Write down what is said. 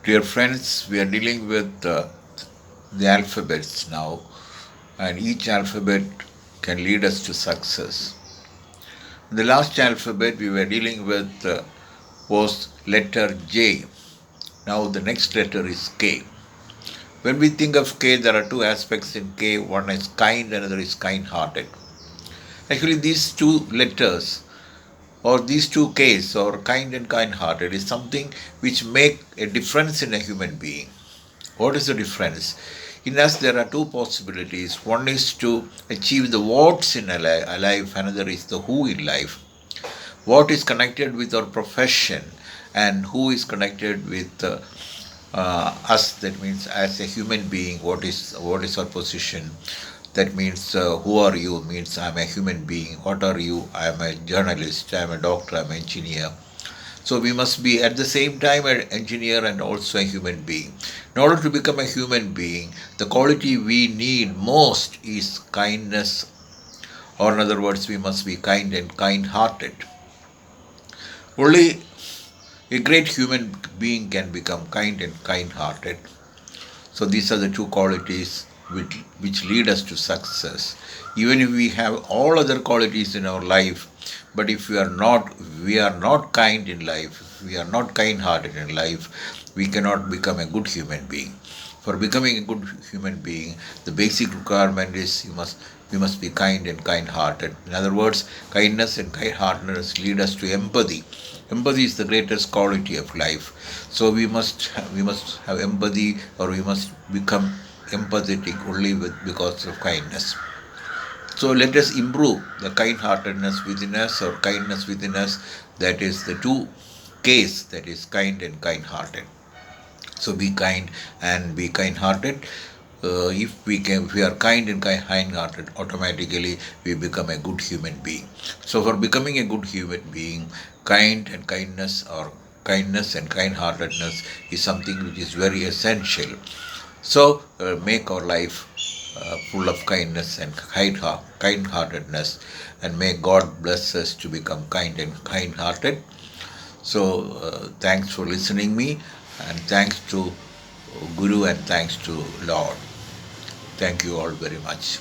Dear friends, we are dealing with the alphabets now, and each alphabet can lead us to success. The last alphabet we were dealing with was letter J. Now the next letter is K. When we think of K, there are two aspects in K. One is kind, another is kind-hearted. Actually, these two letters or these two Ks, or kind and kind-hearted, is something which make a difference in a human being. What is the difference? In us, there are two possibilities. One is to achieve the what's in a life, another is the who in life. What is connected with our profession, and who is connected with us. That means, as a human being, what is our position? That means, who are you? Means I'm a human being. What are you? I'm a journalist. I'm a doctor. I'm an engineer. So we must be at the same time an engineer and also a human being. In order to become a human being, the quality we need most is kindness, or in other words, we must be kind and kind-hearted. Only a great human being can become kind and kind-hearted. So these are the two qualities which lead us to success. Even if we have all other qualities in our life, but if we are not kind in life, if we are not kind-hearted in life, we cannot become a good human being. For becoming a good human being, the basic requirement is we must be kind and kind-hearted. In other words, kindness and kind-heartedness lead us to empathy. Empathy is the greatest quality of life. So we must have empathy, or we must become empathetic only because of kindness. So let us improve the kind-heartedness within us, or kindness within us. That is the two K's, that is kind and kind-hearted. So be kind and be kind-hearted. If we are kind and kind-hearted, automatically we become a good human being. So for becoming a good human being, kind and kindness, or kindness and kind-heartedness, is something which is very essential. So make our life full of kindness and kind-heartedness, and may God bless us to become kind and kind-hearted. So thanks for listening me, and thanks to Guru, and thanks to Lord. Thank you all very much.